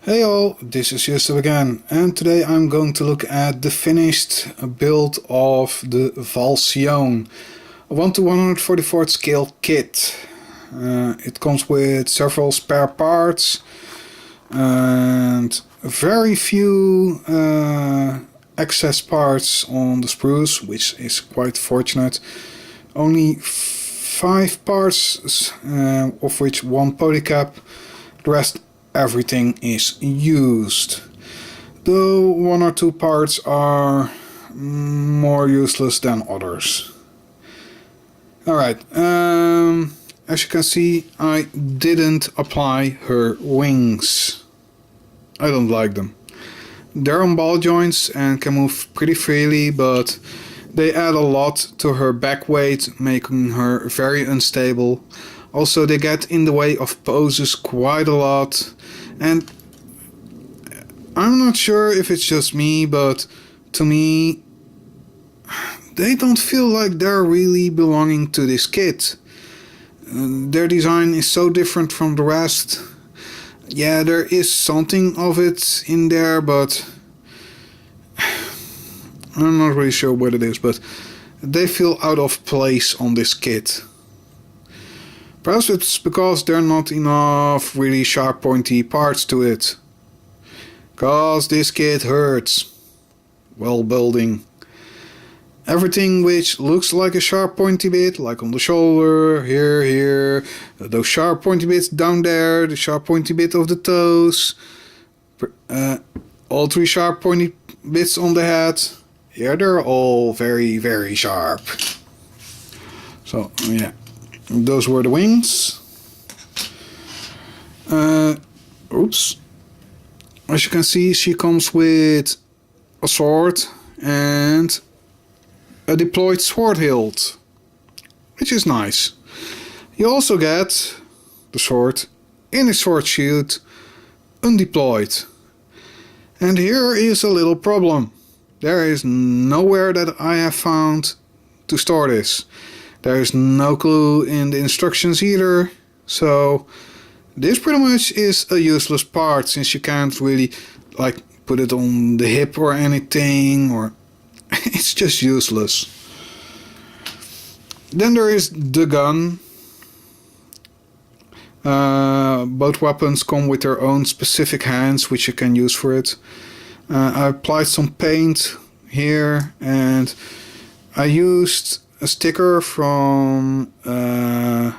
Heyo, this is Eucep again, and today I'm going to look at the finished build of the Valsione 1 to 144th scale kit. It comes with several spare parts and very few excess parts on the sprues, which is quite fortunate. Only 5 parts, of which 1 polycap. The rest everything is used, though 1 or 2 parts are more useless than others. Alright, as you can see, I didn't apply her wings. I don't like them. They're on ball joints and can move pretty freely, but they add a lot to her back weight, making her very unstable. Also, they get in the way of poses quite a lot, and I'm not sure if it's just me, but to me, they don't feel like they're really belonging to this kit. Their design is so different from the rest. Yeah, there is something of it in there, but I'm not really sure what it is, but they feel out of place on this kit. Perhaps it's because there are not enough really sharp pointy parts to it. Cause this kit hurts while building. Everything which looks like a sharp pointy bit, like on the shoulder, here, those sharp pointy bits down there, the sharp pointy bit of the toes, all 3 sharp pointy bits on the head, yeah, they're all very sharp. So yeah, those were the wings. Oops. As you can see, she comes with a sword and a deployed sword hilt, which is nice. You also get the sword in a sword shield undeployed. And here is a little problem. There is nowhere that I have found to store this. There is no clue in the instructions either, so this pretty much is a useless part, since you can't really like put it on the hip or anything, or it's just useless. Then there is the gun. Both weapons come with their own specific hands which you can use for it. I applied some paint here, and I used a sticker from a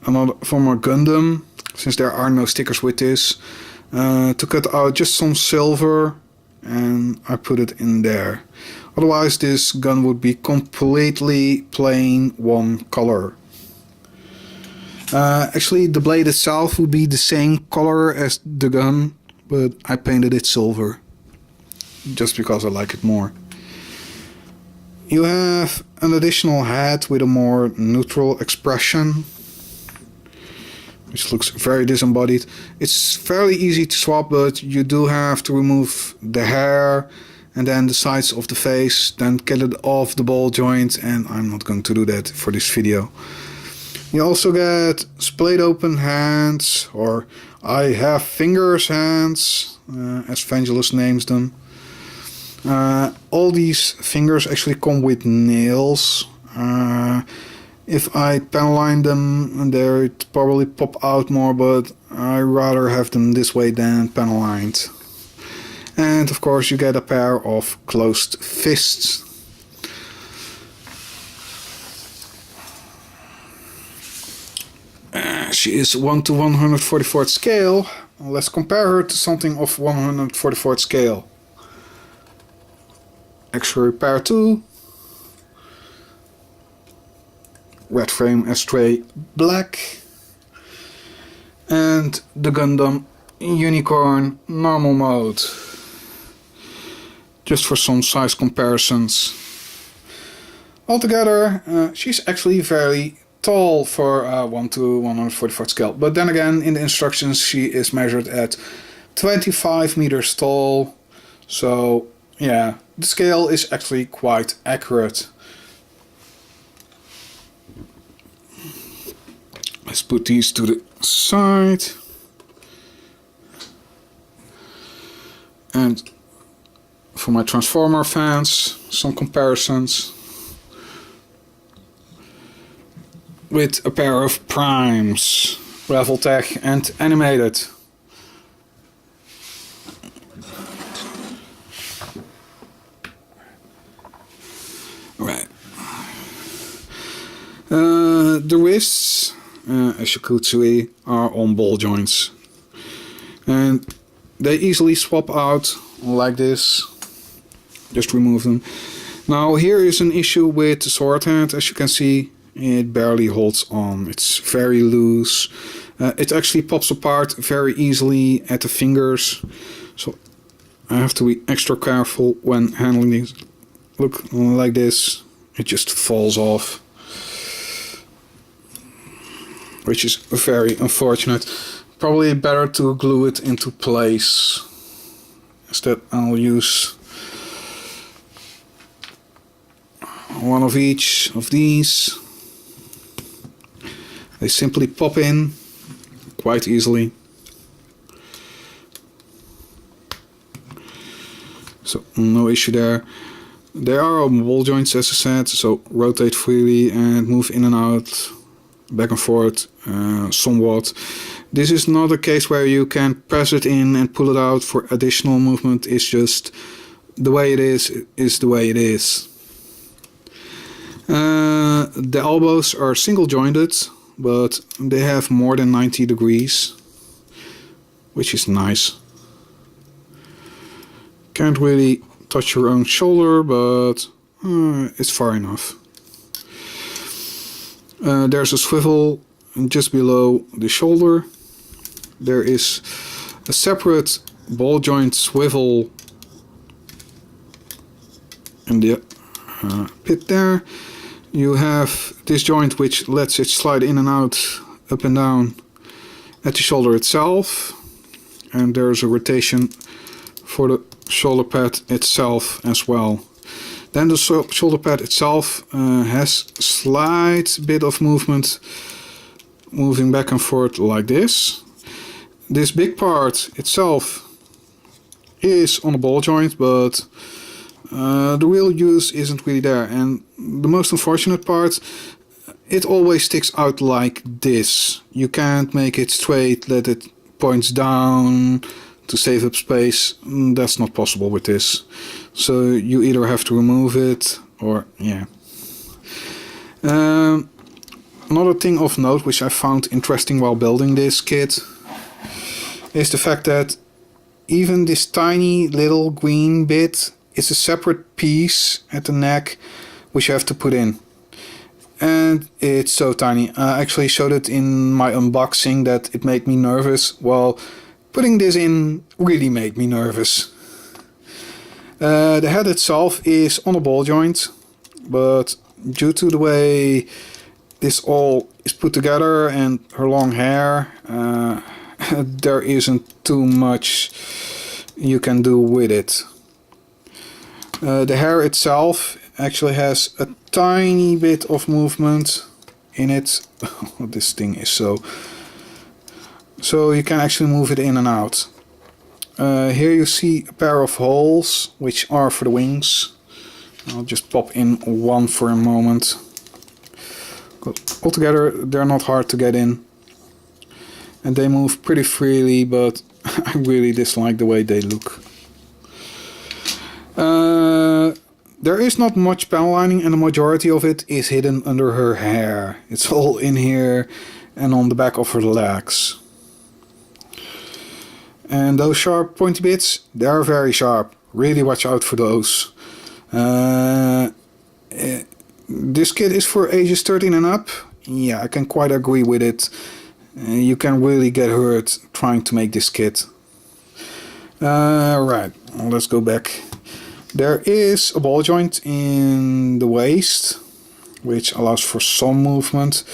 Gundam, since there are no stickers with this, to cut out just some silver, and I put it in there. Otherwise this gun would be completely plain one color. Actually, the blade itself would be the same color as the gun, but I painted it silver just because I like it more. You have an additional head with a more neutral expression, which looks very disembodied. It's fairly easy to swap, but you do have to remove the hair and then the sides of the face, then get it off the ball joint, and I'm not going to do that for this video. You also get splayed open hands, or I have fingers hands, as Vangelis names them. All these fingers actually come with nails. If I pen line them, they'd probably pop out more, but I rather have them this way than pen lined. And of course you get a pair of closed fists. She is 1 to 144th scale. Let's compare her to something of 144th scale. Extra repair 2. Red frame ashtray black. And the Gundam Unicorn normal mode. Just for some size comparisons. Altogether, she's actually very tall for 1 to 144th scale. But then again, in the instructions she is measured at 25 meters tall. So yeah, the scale is actually quite accurate. Let's put these to the side. And for my Transformer fans, some comparisons with a pair of Primes, Revoltech and animated. Right. The wrists, as you could see, are on ball joints. And they easily swap out like this. Just remove them. Now here is an issue with the sword hand. As you can see, it barely holds on. It's very loose. It actually pops apart very easily at the fingers. So I have to be extra careful when handling these. Look, like this. It just falls off. Which is very unfortunate. Probably better to glue it into place. Instead I'll use one of each of these. They simply pop in quite easily. So no issue there. They are on ball joints, as I said, so rotate freely and move in and out, back and forth somewhat. This is not a case where you can press it in and pull it out for additional movement. It's just the way it is the way it is. The elbows are single jointed, but they have more than 90 degrees, which is nice. Can't really touch your own shoulder, but it's far enough. There's a swivel just below the shoulder. There is a separate ball joint swivel in the pit there. You have this joint which lets it slide in and out, up and down at the shoulder itself. And there's a rotation for the shoulder pad itself as well. Then the shoulder pad itself has a slight bit of movement, moving back and forth like this. This big part itself is on a ball joint, but the real use isn't really there. And the most unfortunate part, it always sticks out like this. You can't make it straight, let it point down to save up space. That's not possible with this. So you either have to remove it or yeah. Another thing of note which I found interesting while building this kit is the fact that even this tiny little green bit is a separate piece at the neck which you have to put in. And it's so tiny. I actually showed it in my unboxing that it made me nervous. Well, putting this in really made me nervous. The head itself is on a ball joint, but due to the way this all is put together and her long hair, there isn't too much you can do with it. The hair itself actually has a tiny bit of movement in it. This thing is so you can actually move it in and out. Here you see a pair of holes which are for the wings. I'll just pop in one for a moment. Altogether they're not hard to get in and they move pretty freely, but I really dislike the way they look. There is not much panel lining and the majority of it is hidden under her hair. It's all in here and on the back of her legs. And those sharp pointy bits, they are very sharp. Really watch out for those. This kit is for ages 13 and up. Yeah, I can quite agree with it. You can really get hurt trying to make this kit. Right, let's go back. There is a ball joint in the waist, which allows for some movement,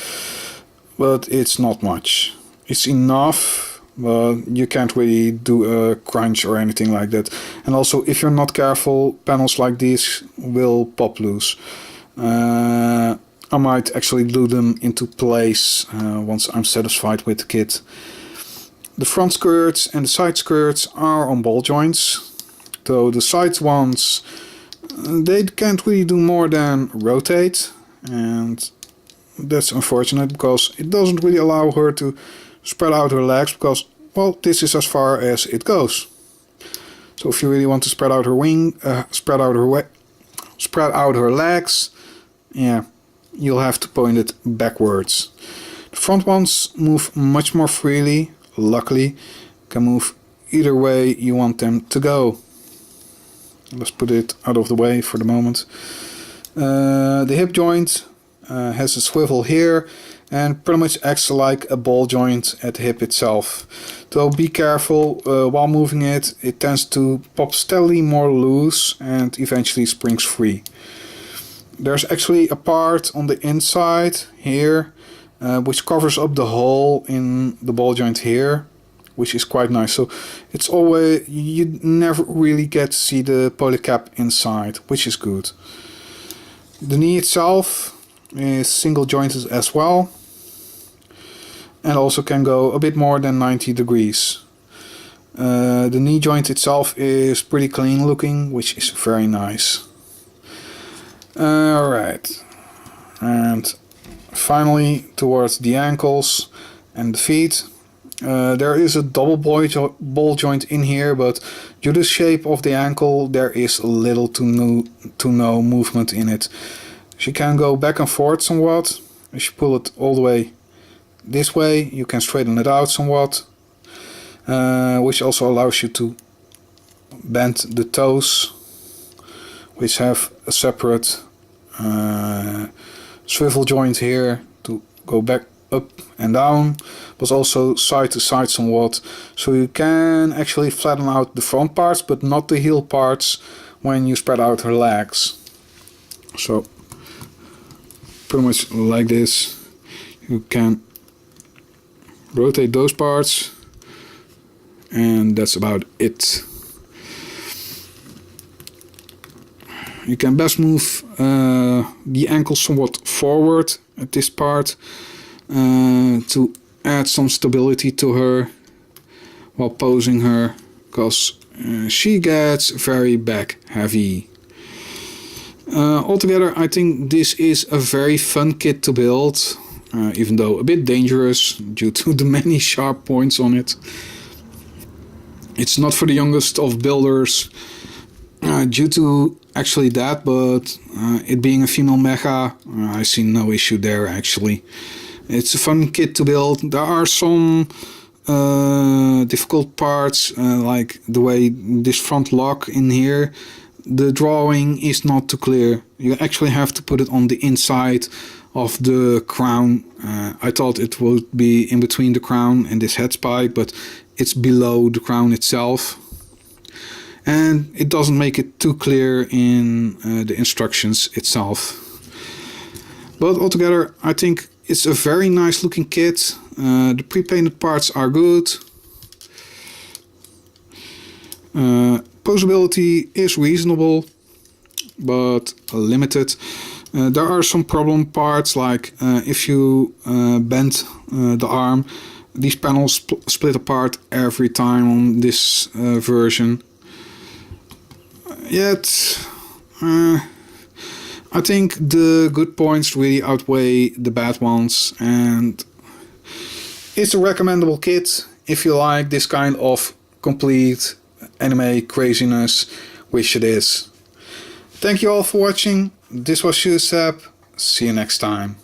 but it's not much. It's enough, but you can't really do a crunch or anything like that. And also, if you're not careful, panels like these will pop loose. I might actually glue them into place once I'm satisfied with the kit. The front skirts and the side skirts are on ball joints. So the side ones, they can't really do more than rotate, and that's unfortunate because it doesn't really allow her to spread out her legs, because, well, this is as far as it goes. So if you really want to spread out her spread out her legs, yeah, you'll have to point it backwards. The front ones move much more freely, luckily, can move either way you want them to go. Let's put it out of the way for the moment. The hip joint has a swivel here and pretty much acts like a ball joint at the hip itself. So be careful while moving it, it tends to pop steadily more loose and eventually springs free. There's actually a part on the inside here which covers up the hole in the ball joint here, which is quite nice. So it's always, you never really get to see the polycap inside, which is good. The knee itself is single jointed as well, and also can go a bit more than 90 degrees. The knee joint itself is pretty clean looking, which is very nice. Alright, and finally towards the ankles and the feet. There is a double ball joint in here, but due to the shape of the ankle there is little to no movement in it. She can go back and forth somewhat. If you pull it all the way this way, you can straighten it out somewhat, which also allows you to bend the toes, which have a separate swivel joint here to go back up and down, but also side to side somewhat, so you can actually flatten out the front parts but not the heel parts when you spread out her legs. So pretty much like this, you can rotate those parts, and that's about it. You can best move the ankle somewhat forward at this part to add some stability to her while posing her, because she gets very back heavy. Altogether, I think this is a very fun kit to build, even though a bit dangerous due to the many sharp points on it. It's not for the youngest of builders due to actually that, but it being a female mecha, I see no issue there actually. It's a fun kit to build. There are some difficult parts, like the way this front lock in here, the drawing is not too clear. You actually have to put it on the inside of the crown. I thought it would be in between the crown and this head spike, but it's below the crown itself. And it doesn't make it too clear in the instructions itself. But altogether, I think it's a very nice looking kit. The pre-painted parts are good. Posability is reasonable, but limited. There are some problem parts, like if you bend the arm, these panels split apart every time on this version. Yet, I think the good points really outweigh the bad ones, and it's a recommendable kit if you like this kind of complete anime craziness, which it is. Thank you all for watching. This was Eucep. See you next time.